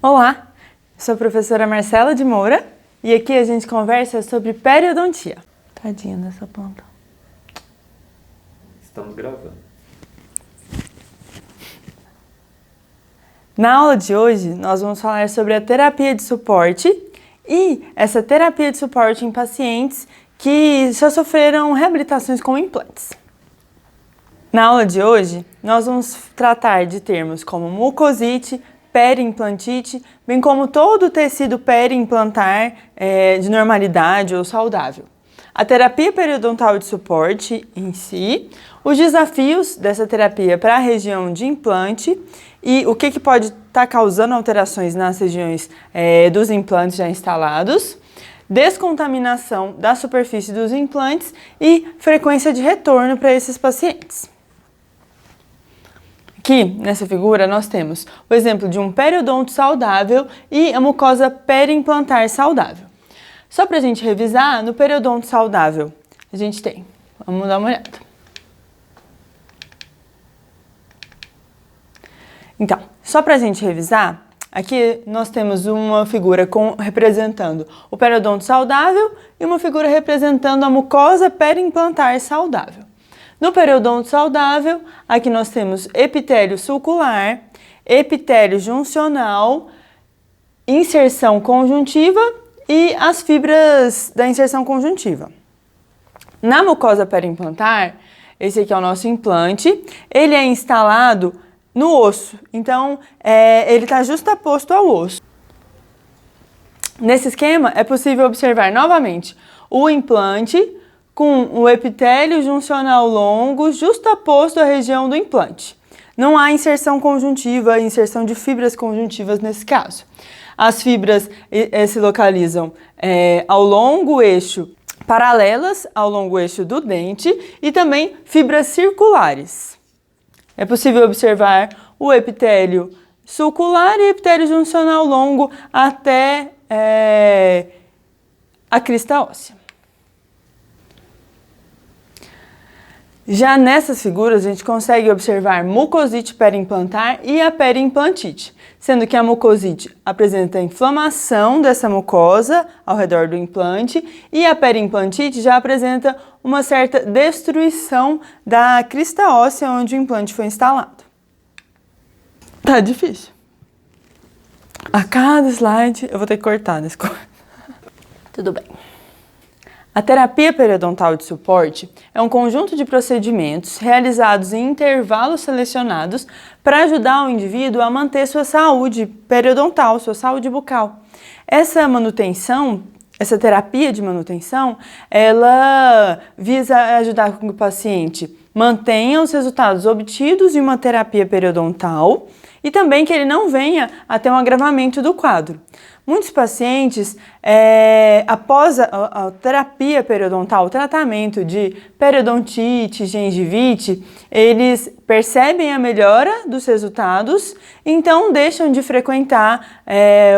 Olá, sou a professora Marcela de Moura e aqui a gente conversa sobre periodontia. Tadinha dessa planta. Estamos gravando. Na aula de hoje, nós vamos falar sobre a terapia de suporte e essa terapia de suporte em pacientes que já sofreram reabilitações com implantes. Na aula de hoje, nós vamos tratar de termos como mucosite, periimplantite, bem como todo o tecido periimplantar de normalidade ou saudável. A terapia periodontal de suporte em si, os desafios dessa terapia para a região de implante e o que pode estar causando alterações nas regiões dos implantes já instalados, descontaminação da superfície dos implantes e frequência de retorno para esses pacientes. Aqui, nessa figura, nós temos o exemplo de um periodonto saudável e a mucosa periimplantar saudável. Só para a gente revisar, no periodonto saudável, a gente tem, vamos dar uma olhada. Então, só para a gente revisar, aqui nós temos uma figura representando o periodonto saudável e uma figura representando a mucosa periimplantar saudável. No periodonto saudável, aqui nós temos epitélio sulcular, epitélio juncional, inserção conjuntiva e as fibras da inserção conjuntiva. Na mucosa periimplantar, esse aqui é o nosso implante, ele é instalado no osso, então ele está justaposto ao osso. Nesse esquema, é possível observar novamente o implante com o epitélio juncional longo justaposto à região do implante. Não há inserção conjuntiva, inserção de fibras conjuntivas nesse caso. As fibras se localizam ao longo eixo, paralelas ao longo eixo do dente e também fibras circulares. É possível observar o epitélio sulcular e epitélio juncional longo até a crista óssea. Já nessas figuras, a gente consegue observar mucosite periimplantar e a periimplantite, sendo que a mucosite apresenta inflamação dessa mucosa ao redor do implante e a periimplantite já apresenta uma certa destruição da crista óssea onde o implante foi instalado. Tá difícil. A cada slide eu vou ter que cortar nesse corte. Tudo bem. A terapia periodontal de suporte é um conjunto de procedimentos realizados em intervalos selecionados para ajudar o indivíduo a manter sua saúde periodontal, sua saúde bucal. Essa manutenção, essa terapia de manutenção, ela visa ajudar com que o paciente mantenha os resultados obtidos em uma terapia periodontal e também que ele não venha a ter um agravamento do quadro. Muitos pacientes, após a terapia periodontal, o tratamento de periodontite, gengivite, eles percebem a melhora dos resultados, então deixam de frequentar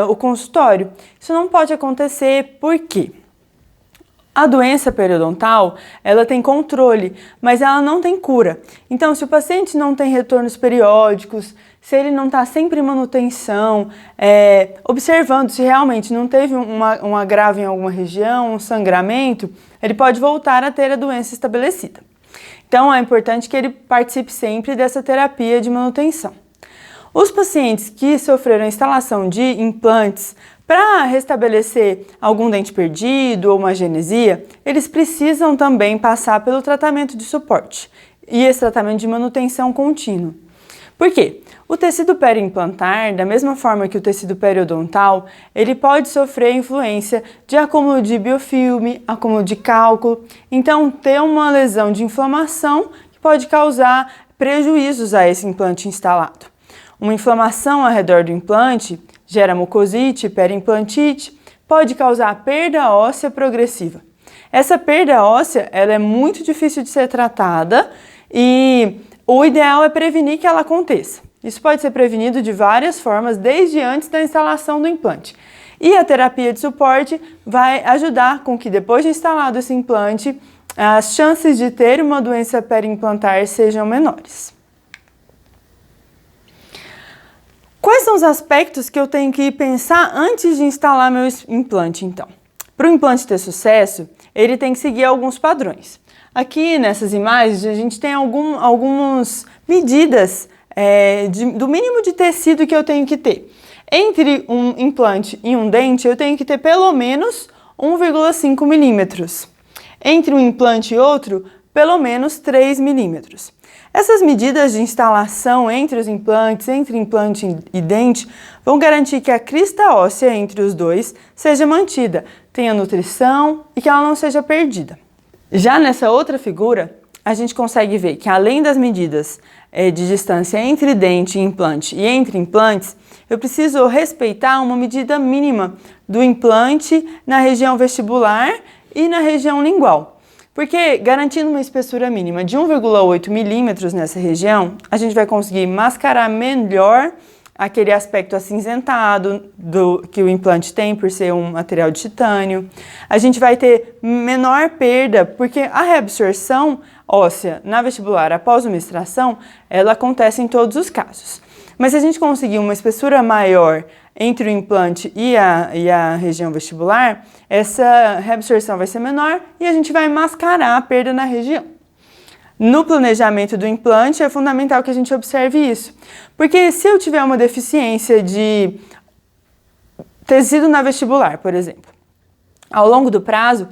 o consultório. Isso não pode acontecer por quê? A doença periodontal, ela tem controle, mas ela não tem cura. Então, se o paciente não tem retornos periódicos, se ele não está sempre em manutenção, observando se realmente não teve um agravo em alguma região, um sangramento, ele pode voltar a ter a doença estabelecida. Então, é importante que ele participe sempre dessa terapia de manutenção. Os pacientes que sofreram a instalação de implantes para restabelecer algum dente perdido ou uma genesia, eles precisam também passar pelo tratamento de suporte e esse tratamento de manutenção contínua. Por quê? O tecido periimplantar, da mesma forma que o tecido periodontal, ele pode sofrer influência de acúmulo de biofilme, acúmulo de cálculo, então ter uma lesão de inflamação que pode causar prejuízos a esse implante instalado. Uma inflamação ao redor do implante gera mucosite, periimplantite, pode causar perda óssea progressiva. Essa perda óssea ela é muito difícil de ser tratada e o ideal é prevenir que ela aconteça. Isso pode ser prevenido de várias formas, desde antes da instalação do implante. E a terapia de suporte vai ajudar com que, depois de instalado esse implante, as chances de ter uma doença periimplantar sejam menores. Quais são os aspectos que eu tenho que pensar antes de instalar meu implante, então? Para o implante ter sucesso, ele tem que seguir alguns padrões. Aqui nessas imagens a gente tem algumas medidas do mínimo de tecido que eu tenho que ter. Entre um implante e um dente, eu tenho que ter pelo menos 1,5 milímetros. Entre um implante e outro, pelo menos 3 milímetros. Essas medidas de instalação entre os implantes, entre implante e dente, vão garantir que a crista óssea entre os dois seja mantida, tenha nutrição e que ela não seja perdida. Já nessa outra figura, a gente consegue ver que além das medidas de distância entre dente e implante e entre implantes, eu preciso respeitar uma medida mínima do implante na região vestibular e na região lingual. Porque garantindo uma espessura mínima de 1,8 milímetros nessa região, a gente vai conseguir mascarar melhor aquele aspecto acinzentado que o implante tem por ser um material de titânio. A gente vai ter menor perda, porque a reabsorção óssea na vestibular após uma extração, ela acontece em todos os casos. Mas se a gente conseguir uma espessura maior entre o implante e a região vestibular, essa reabsorção vai ser menor e a gente vai mascarar a perda na região. No planejamento do implante é fundamental que a gente observe isso, porque se eu tiver uma deficiência de tecido na vestibular, por exemplo, a longo prazo,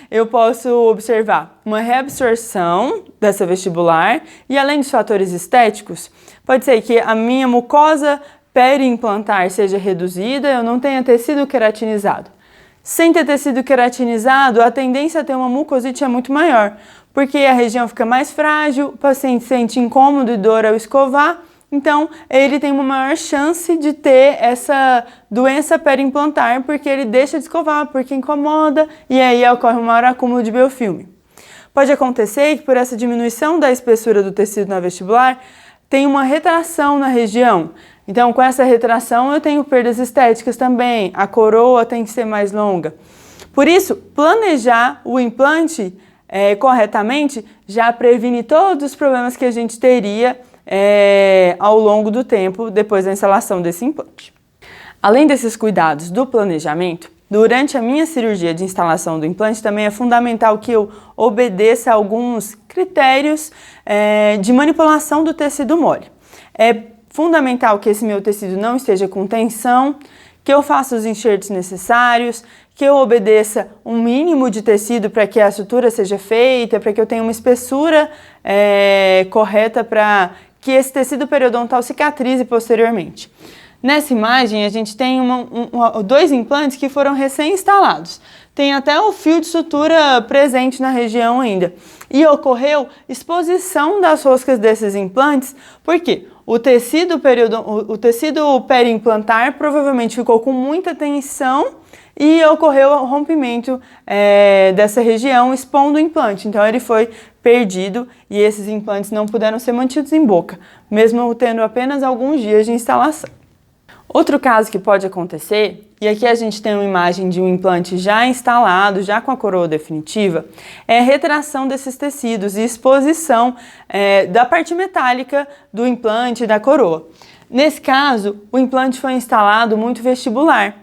eu posso observar uma reabsorção dessa vestibular e além dos fatores estéticos, pode ser que a minha mucosa periimplantar seja reduzida, eu não tenha tecido queratinizado. Sem ter tecido queratinizado, a tendência a ter uma mucosite é muito maior, porque a região fica mais frágil, o paciente sente incômodo e dor ao escovar, então ele tem uma maior chance de ter essa doença periimplantar, porque ele deixa de escovar, porque incomoda e aí ocorre um maior acúmulo de biofilme. Pode acontecer que por essa diminuição da espessura do tecido na vestibular, tem uma retração na região. Então, com essa retração, eu tenho perdas estéticas também. A coroa tem que ser mais longa. Por isso, planejar o implante corretamente já previne todos os problemas que a gente teria ao longo do tempo depois da instalação desse implante. Além desses cuidados do planejamento, durante a minha cirurgia de instalação do implante também é fundamental que eu obedeça a alguns critérios de manipulação do tecido mole. É fundamental que esse meu tecido não esteja com tensão, que eu faça os enxertos necessários, que eu obedeça um mínimo de tecido para que a sutura seja feita, para que eu tenha uma espessura correta para que esse tecido periodontal cicatrize posteriormente. Nessa imagem, a gente tem dois implantes que foram recém-instalados. Tem até o fio de sutura presente na região ainda. E ocorreu exposição das roscas desses implantes, porque o tecido periimplantar provavelmente ficou com muita tensão e ocorreu o rompimento dessa região expondo o implante. Então ele foi perdido e esses implantes não puderam ser mantidos em boca, mesmo tendo apenas alguns dias de instalação. Outro caso que pode acontecer, e aqui a gente tem uma imagem de um implante já instalado, já com a coroa definitiva, é a retração desses tecidos e exposição da parte metálica do implante e da coroa. Nesse caso, o implante foi instalado muito vestibular.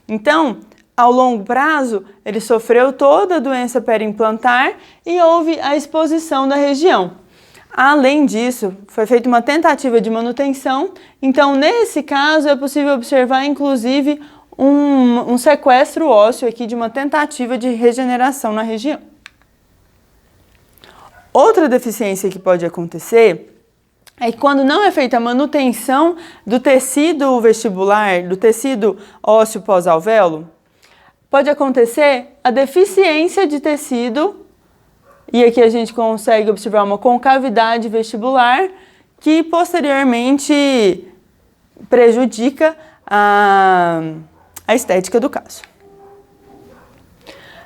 Então, ao longo prazo, ele sofreu toda a doença periimplantar e houve a exposição da região. Além disso, foi feita uma tentativa de manutenção, então nesse caso é possível observar inclusive um sequestro ósseo aqui de uma tentativa de regeneração na região. Outra deficiência que pode acontecer é que quando não é feita a manutenção do tecido vestibular, do tecido ósseo pós-alvéolo, pode acontecer a deficiência de tecido. E aqui a gente consegue observar uma concavidade vestibular que posteriormente prejudica a estética do caso.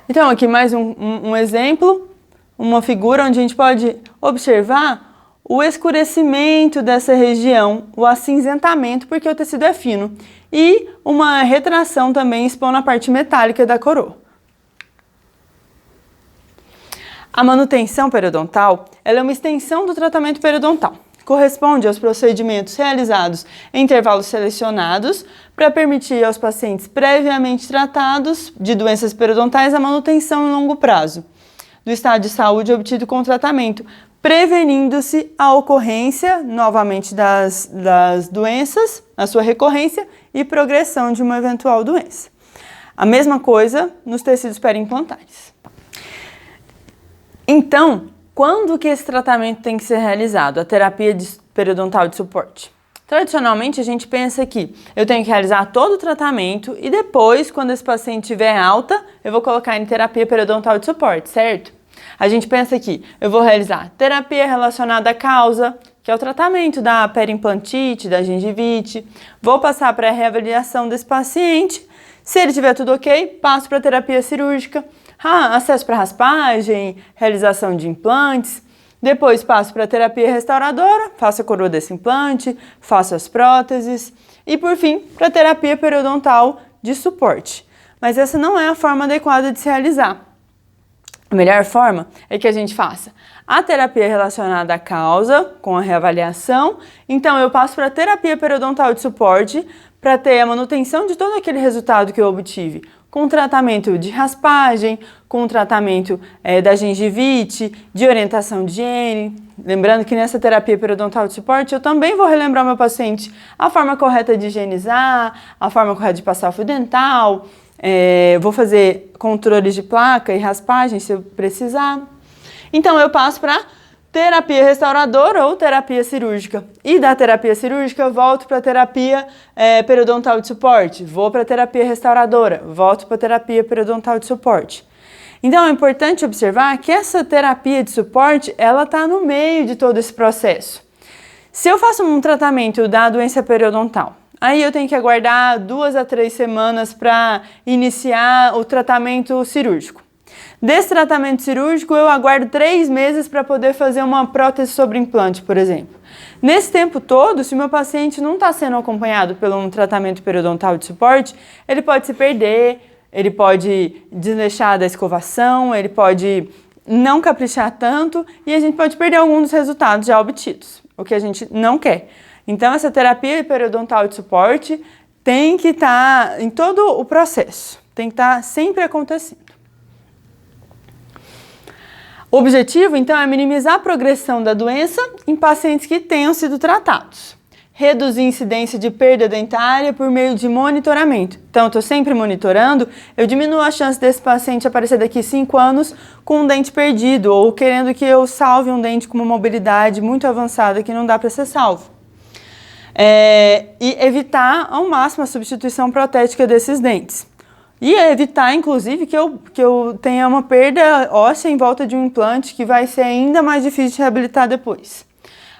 Então aqui mais um exemplo, uma figura onde a gente pode observar o escurecimento dessa região, o acinzentamento porque o tecido é fino e uma retração também expondo a parte metálica da coroa. A manutenção periodontal ela é uma extensão do tratamento periodontal. corresponde aos procedimentos realizados em intervalos selecionados para permitir aos pacientes previamente tratados de doenças periodontais a manutenção em longo prazo do estado de saúde obtido com o tratamento, prevenindo-se a ocorrência novamente das doenças, a sua recorrência e progressão de uma eventual doença. A mesma coisa nos tecidos periimplantares. Então, quando que esse tratamento tem que ser realizado? A terapia periodontal de suporte. Tradicionalmente, a gente pensa que eu tenho que realizar todo o tratamento e depois, quando esse paciente tiver alta, eu vou colocar em terapia periodontal de suporte, certo? A gente pensa que eu vou realizar terapia relacionada à causa, que é o tratamento da periimplantite, da gengivite, vou passar para a reavaliação desse paciente. Se ele tiver tudo ok, passo para a terapia cirúrgica, acesso para raspagem, realização de implantes. Depois passo para a terapia restauradora, faço a coroa desse implante, faço as próteses e, por fim, para a terapia periodontal de suporte. Mas essa não é a forma adequada de se realizar. A melhor forma é que a gente faça a terapia relacionada à causa, com a reavaliação. Então, eu passo para a terapia periodontal de suporte para ter a manutenção de todo aquele resultado que eu obtive, com tratamento de raspagem, com tratamento da gengivite, de orientação de higiene. Lembrando que nessa terapia periodontal de suporte eu também vou relembrar ao meu paciente a forma correta de higienizar, a forma correta de passar o fio dental, vou fazer controles de placa e raspagem se eu precisar. Então eu passo para terapia restauradora ou terapia cirúrgica. E da terapia cirúrgica, volto para a terapia periodontal de suporte. Vou para a terapia restauradora, volto para a terapia periodontal de suporte. Então é importante observar que essa terapia de suporte, ela está no meio de todo esse processo. Se eu faço um tratamento da doença periodontal, aí eu tenho que aguardar 2 a 3 semanas para iniciar o tratamento cirúrgico. Desse tratamento cirúrgico, eu aguardo 3 meses para poder fazer uma prótese sobre implante, por exemplo. Nesse tempo todo, se o meu paciente não está sendo acompanhado por um tratamento periodontal de suporte, ele pode se perder, ele pode desleixar da escovação, ele pode não caprichar tanto e a gente pode perder alguns dos resultados já obtidos, o que a gente não quer. Então, essa terapia periodontal de suporte tem que estar em todo o processo, tem que estar sempre acontecendo. O objetivo, então, é minimizar a progressão da doença em pacientes que tenham sido tratados. Reduzir a incidência de perda dentária por meio de monitoramento. Então, eu estou sempre monitorando, eu diminuo a chance desse paciente aparecer daqui 5 anos com um dente perdido ou querendo que eu salve um dente com uma mobilidade muito avançada que não dá para ser salvo. E evitar ao máximo a substituição protética desses dentes. E evitar, inclusive, que eu tenha uma perda óssea em volta de um implante que vai ser ainda mais difícil de reabilitar depois.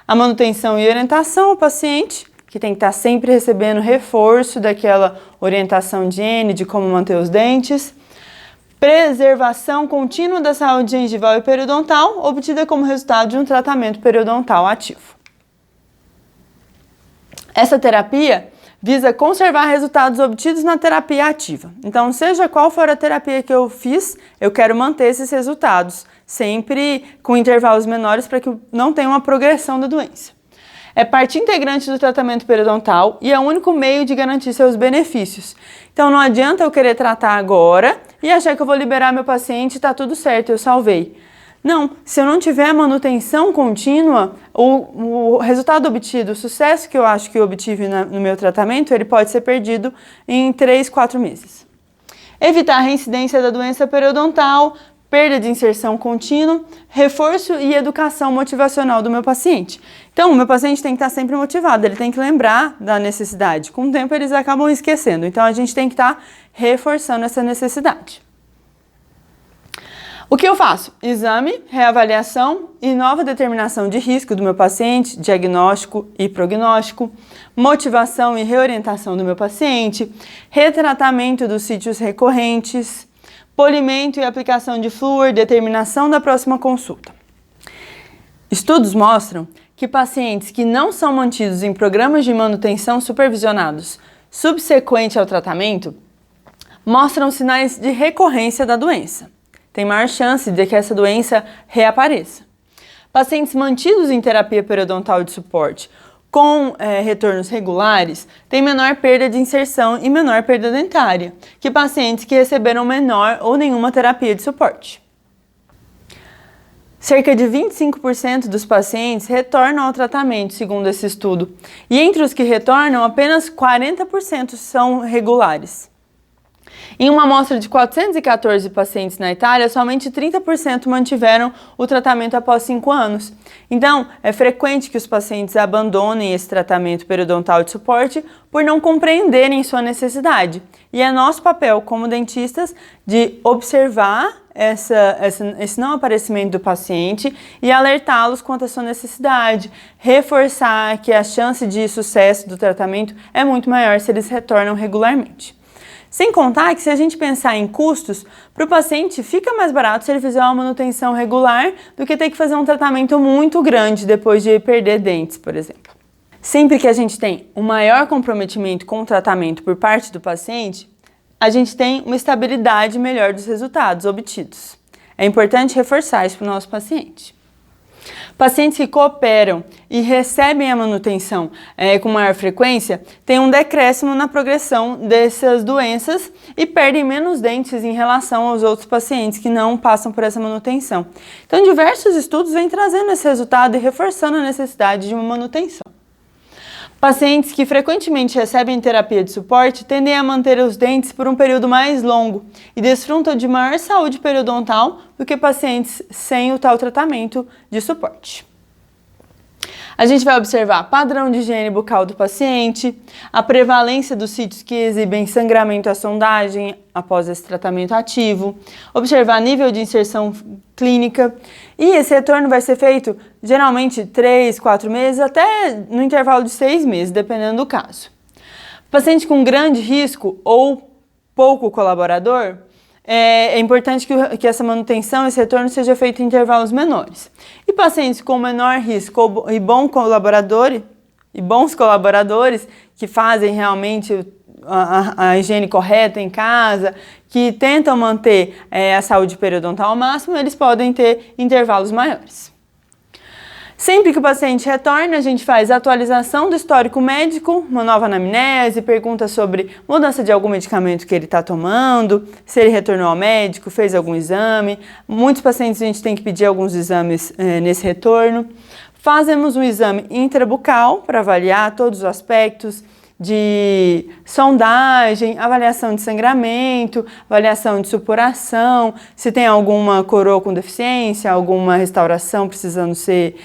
A manutenção e orientação ao paciente, que tem que estar sempre recebendo reforço daquela orientação de higiene, de como manter os dentes. Preservação contínua da saúde gengival e periodontal, obtida como resultado de um tratamento periodontal ativo. Essa terapia visa conservar resultados obtidos na terapia ativa. Então, seja qual for a terapia que eu fiz, eu quero manter esses resultados, sempre com intervalos menores para que não tenha uma progressão da doença. É parte integrante do tratamento periodontal e é o único meio de garantir seus benefícios. Então, não adianta eu querer tratar agora e achar que eu vou liberar meu paciente e está tudo certo, eu salvei. Não, se eu não tiver manutenção contínua, o resultado obtido, o sucesso que eu acho que eu obtive no meu tratamento, ele pode ser perdido em 3, 4 meses. Evitar a reincidência da doença periodontal, perda de inserção contínua, reforço e educação motivacional do meu paciente. Então, o meu paciente tem que estar sempre motivado, ele tem que lembrar da necessidade. Com o tempo, eles acabam esquecendo, então a gente tem que estar reforçando essa necessidade. O que eu faço? Exame, reavaliação e nova determinação de risco do meu paciente, diagnóstico e prognóstico, motivação e reorientação do meu paciente, retratamento dos sítios recorrentes, polimento e aplicação de flúor, determinação da próxima consulta. Estudos mostram que pacientes que não são mantidos em programas de manutenção supervisionados subsequente ao tratamento mostram sinais de recorrência da doença. Tem maior chance de que essa doença reapareça. Pacientes mantidos em terapia periodontal de suporte com retornos regulares têm menor perda de inserção e menor perda dentária que pacientes que receberam menor ou nenhuma terapia de suporte. Cerca de 25% dos pacientes retornam ao tratamento, segundo esse estudo, e entre os que retornam, apenas 40% são regulares. Em uma amostra de 414 pacientes na Itália, somente 30% mantiveram o tratamento após 5 anos. Então, é frequente que os pacientes abandonem esse tratamento periodontal de suporte por não compreenderem sua necessidade. E é nosso papel como dentistas de observar esse não aparecimento do paciente e alertá-los quanto à sua necessidade, reforçar que a chance de sucesso do tratamento é muito maior se eles retornam regularmente. Sem contar que se a gente pensar em custos, para o paciente fica mais barato se ele fizer uma manutenção regular do que ter que fazer um tratamento muito grande depois de perder dentes, por exemplo. Sempre que a gente tem um maior comprometimento com o tratamento por parte do paciente, a gente tem uma estabilidade melhor dos resultados obtidos. É importante reforçar isso para o nosso paciente. Pacientes que cooperam e recebem a manutenção com maior frequência têm um decréscimo na progressão dessas doenças e perdem menos dentes em relação aos outros pacientes que não passam por essa manutenção. Então, diversos estudos vêm trazendo esse resultado e reforçando a necessidade de uma manutenção. Pacientes que frequentemente recebem terapia de suporte tendem a manter os dentes por um período mais longo e desfrutam de maior saúde periodontal do que pacientes sem o tal tratamento de suporte. A gente vai observar padrão de higiene bucal do paciente, a prevalência dos sítios que exibem sangramento à sondagem após esse tratamento ativo, observar nível de inserção clínica e esse retorno vai ser feito geralmente 3, 4 meses até no intervalo de 6 meses, dependendo do caso. Paciente com grande risco ou pouco colaborador, é importante que essa manutenção, esse retorno seja feito em intervalos menores. E pacientes com menor risco e bons colaboradores que fazem realmente a higiene correta em casa, que tentam manter a saúde periodontal ao máximo, eles podem ter intervalos maiores. Sempre que o paciente retorna, a gente faz a atualização do histórico médico, uma nova anamnese, pergunta sobre mudança de algum medicamento que ele está tomando, se ele retornou ao médico, fez algum exame. Muitos pacientes a gente tem que pedir alguns exames nesse retorno. Fazemos um exame intrabucal para avaliar todos os aspectos de sondagem, avaliação de sangramento, avaliação de supuração, se tem alguma coroa com deficiência, alguma restauração precisando ser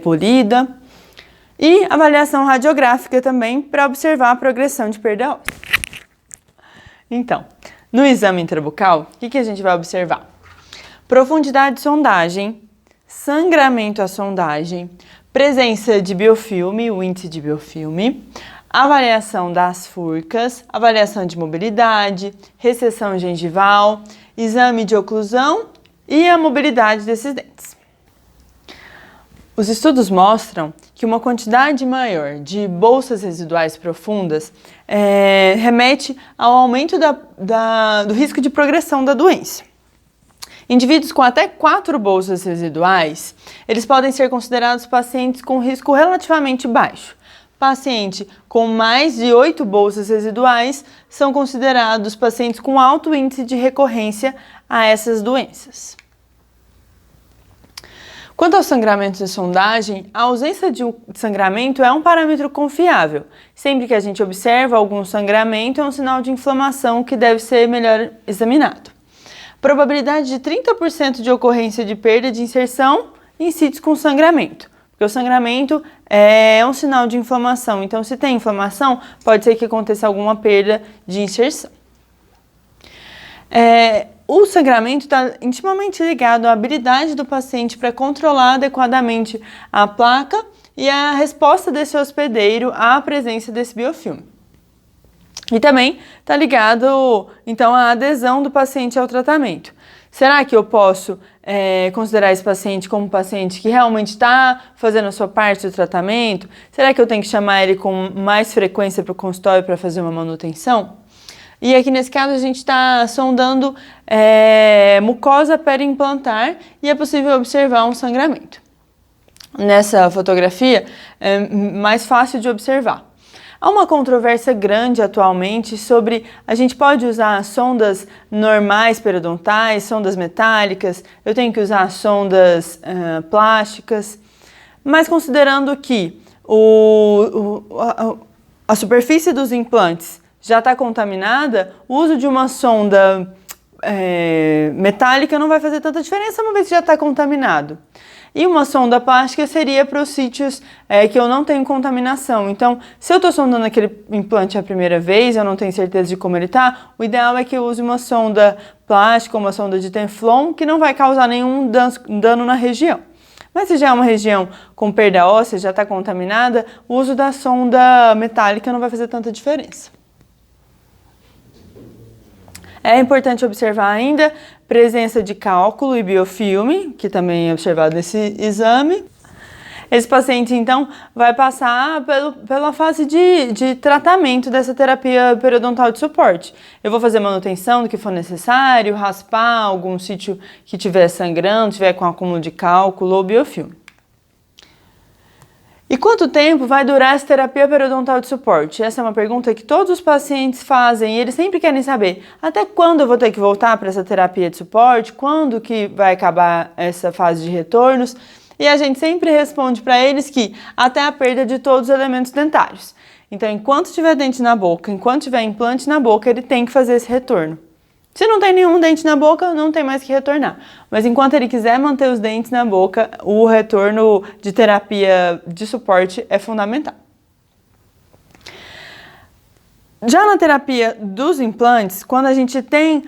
polida. E avaliação radiográfica também para observar a progressão de perda óssea. Então, no exame intrabucal, o que a gente vai observar? Profundidade de sondagem, sangramento à sondagem, presença de biofilme, o índice de biofilme, avaliação das furcas, avaliação de mobilidade, recessão gengival, exame de oclusão e a mobilidade desses dentes. Os estudos mostram que uma quantidade maior de bolsas residuais profundas remete ao aumento do risco de progressão da doença. Indivíduos com até 4 bolsas residuais, eles podem ser considerados pacientes com risco relativamente baixo. Paciente com mais de 8 bolsas residuais são considerados pacientes com alto índice de recorrência a essas doenças. Quanto ao sangramento de sondagem, a ausência de sangramento é um parâmetro confiável. Sempre que a gente observa algum sangramento, é um sinal de inflamação que deve ser melhor examinado. Probabilidade de 30% de ocorrência de perda de inserção em sítios com sangramento. Porque o sangramento é um sinal de inflamação, então se tem inflamação, pode ser que aconteça alguma perda de inserção. O sangramento está intimamente ligado à habilidade do paciente para controlar adequadamente a placa e a resposta desse hospedeiro à presença desse biofilme. E também está ligado, então, à adesão do paciente ao tratamento. Será que eu posso considerar esse paciente como um paciente que realmente está fazendo a sua parte do tratamento? Será que eu tenho que chamar ele com mais frequência para o consultório para fazer uma manutenção? E aqui nesse caso a gente está sondando mucosa periimplantar e é possível observar um sangramento. nessa fotografia é mais fácil de observar. Há uma controvérsia grande atualmente sobre a gente pode usar sondas normais periodontais, sondas metálicas, eu tenho que usar sondas plásticas, mas considerando que a superfície dos implantes já está contaminada, o uso de uma sonda metálica não vai fazer tanta diferença uma vez que já está contaminado. E uma sonda plástica seria para os sítios que eu não tenho contaminação. Então, se eu estou sondando aquele implante a primeira vez, eu não tenho certeza de como ele está, o ideal é que eu use uma sonda plástica, uma sonda de Teflon, que não vai causar nenhum dano na região. Mas se já é uma região com perda óssea, já está contaminada, o uso da sonda metálica não vai fazer tanta diferença. É importante observar ainda presença de cálculo e biofilme, que também é observado nesse exame. Esse paciente, então, vai passar pela fase de tratamento dessa terapia periodontal de suporte. Eu vou fazer manutenção do que for necessário, raspar algum sítio que estiver sangrando, tiver com acúmulo de cálculo ou biofilme. E quanto tempo vai durar essa terapia periodontal de suporte? Essa é uma pergunta que todos os pacientes fazem e eles sempre querem saber até quando eu vou ter que voltar para essa terapia de suporte, quando que vai acabar essa fase de retornos. E a gente sempre responde para eles que até a perda de todos os elementos dentários. Então, enquanto tiver dente na boca, enquanto tiver implante na boca, ele tem que fazer esse retorno. Se não tem nenhum dente na boca, não tem mais que retornar. Mas enquanto ele quiser manter os dentes na boca, o retorno de terapia de suporte é fundamental. Já na terapia dos implantes, quando a gente tem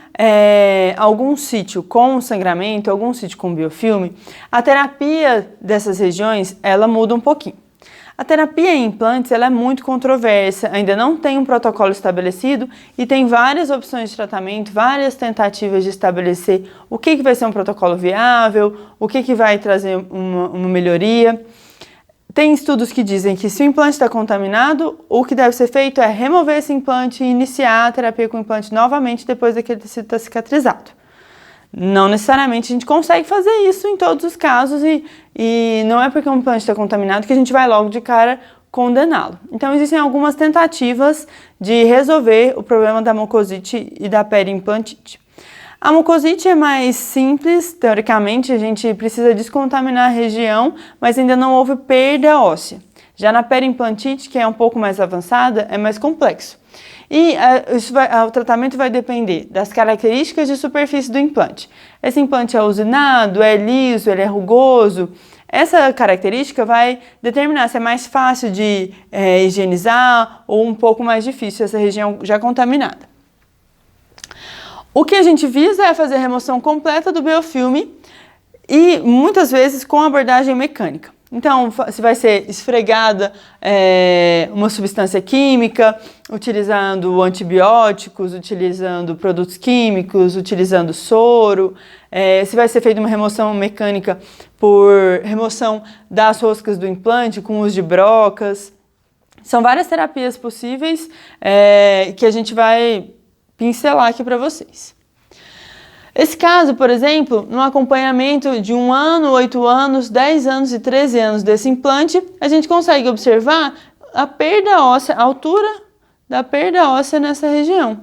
algum sítio com sangramento, algum sítio com biofilme, a terapia dessas regiões, ela muda um pouquinho. A terapia em implantes ela é muito controversa, ainda não tem um protocolo estabelecido e tem várias opções de tratamento, várias tentativas de estabelecer o que vai ser um protocolo viável, o que vai trazer uma melhoria. Tem estudos que dizem que se o implante está contaminado, o que deve ser feito é remover esse implante e iniciar a terapia com o implante novamente depois daquele tecido estar cicatrizado. Não necessariamente a gente consegue fazer isso em todos os casos e não é porque um implante está contaminado que a gente vai logo de cara condená-lo. Então existem algumas tentativas de resolver o problema da mucosite e da periimplantite. A mucosite é mais simples, teoricamente a gente precisa descontaminar a região, mas ainda não houve perda óssea. Já na periimplantite, que é um pouco mais avançada, é mais complexo. E o tratamento vai depender das características de superfície do implante. Esse implante é usinado, é liso, ele é rugoso. Essa característica vai determinar se é mais fácil de higienizar ou um pouco mais difícil essa região já contaminada. O que a gente visa é fazer a remoção completa do biofilme e muitas vezes com abordagem mecânica. Então, se vai ser esfregada uma substância química, utilizando antibióticos, utilizando produtos químicos, utilizando soro, se vai ser feita uma remoção mecânica por remoção das roscas do implante com uso de brocas. São várias terapias possíveis que a gente vai pincelar aqui para vocês. Esse caso, por exemplo, no acompanhamento de 1 ano, 8 anos, 10 anos e 13 anos desse implante, a gente consegue observar a perda óssea, a altura da perda óssea nessa região.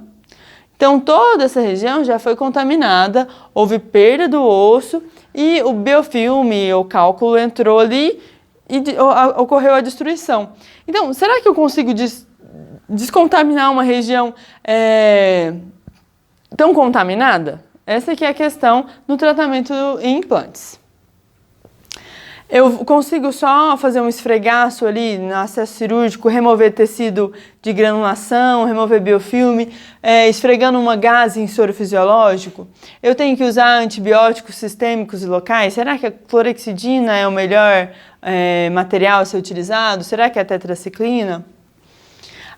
Então, toda essa região já foi contaminada, houve perda do osso e o biofilme, o cálculo entrou ali e ocorreu a destruição. Então, será que eu consigo descontaminar uma região tão contaminada? Essa que é a questão no tratamento em implantes. Eu consigo só fazer um esfregaço ali no acesso cirúrgico, remover tecido de granulação, remover biofilme, esfregando uma gase em soro fisiológico? Eu tenho que usar antibióticos sistêmicos e locais? Será que a clorexidina é o melhor material a ser utilizado? Será que é a tetraciclina?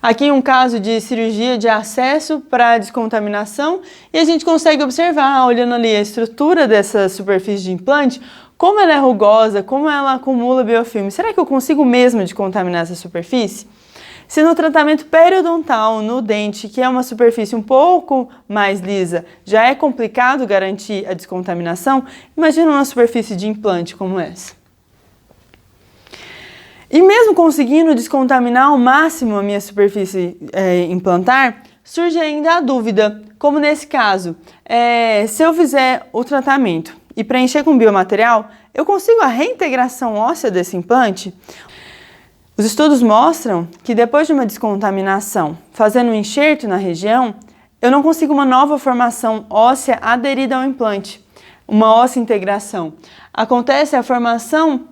Aqui um caso de cirurgia de acesso para descontaminação e a gente consegue observar, olhando ali a estrutura dessa superfície de implante, como ela é rugosa, como ela acumula biofilme. Será que eu consigo mesmo descontaminar essa superfície? Se no tratamento periodontal, no dente, que é uma superfície um pouco mais lisa, já é complicado garantir a descontaminação, imagina uma superfície de implante como essa. E mesmo conseguindo descontaminar ao máximo a minha superfície implantar, surge ainda a dúvida, como nesse caso, se eu fizer o tratamento e preencher com biomaterial, eu consigo a reintegração óssea desse implante? Os estudos mostram que depois de uma descontaminação, fazendo um enxerto na região, eu não consigo uma nova formação óssea aderida ao implante, uma óssea integração. Acontece a formação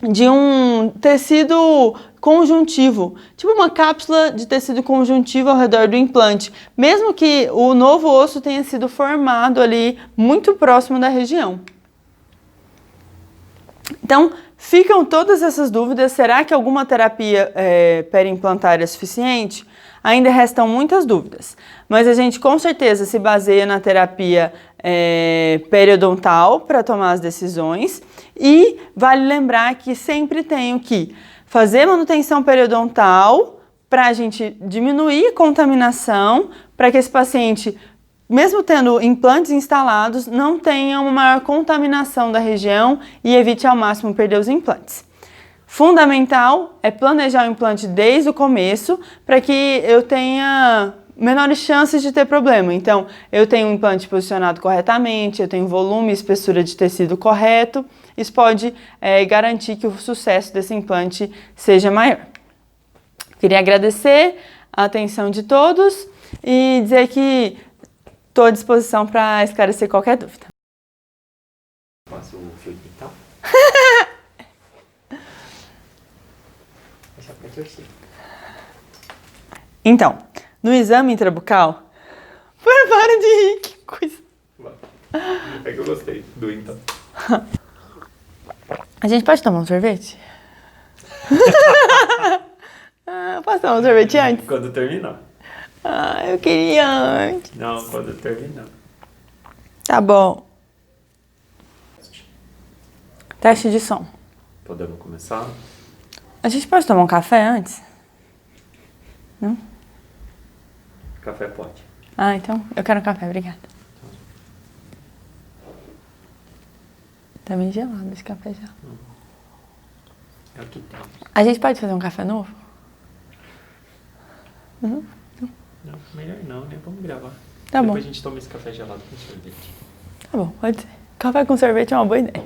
de um tecido conjuntivo, tipo uma cápsula de tecido conjuntivo ao redor do implante, mesmo que o novo osso tenha sido formado ali muito próximo da região. Então, ficam todas essas dúvidas. Será que alguma terapia periimplantária é suficiente? Ainda restam muitas dúvidas, mas a gente com certeza se baseia na terapia periodontal para tomar as decisões, e vale lembrar que sempre tenho que fazer manutenção periodontal para a gente diminuir a contaminação, para que esse paciente, mesmo tendo implantes instalados, não tenha uma maior contaminação da região e evite ao máximo perder os implantes. Fundamental é planejar o implante desde o começo para que eu tenha menores chances de ter problema. Então, eu tenho um implante posicionado corretamente, eu tenho volume e espessura de tecido correto. Isso pode garantir que o sucesso desse implante seja maior. Queria agradecer a atenção de todos e dizer que estou à disposição para esclarecer qualquer dúvida. Posso o fio então? Deixa pra torcer. Então, no exame intrabucal... Para de rir, que coisa... É que eu gostei do então. A gente pode tomar um sorvete? Posso tomar um sorvete antes? Quando terminar. Eu queria antes. Não, quando terminar. Tá bom. Teste de som. Podemos começar? A gente pode tomar um café antes? Não? Café pode. Então eu quero um café, obrigada. Tá meio gelado esse café já. É o que tem. A gente pode fazer um café novo? Não, melhor não, né? Vamos gravar. Tá bom. Depois a gente toma esse café gelado com sorvete. Tá bom, pode ser. Café com sorvete é uma boa ideia.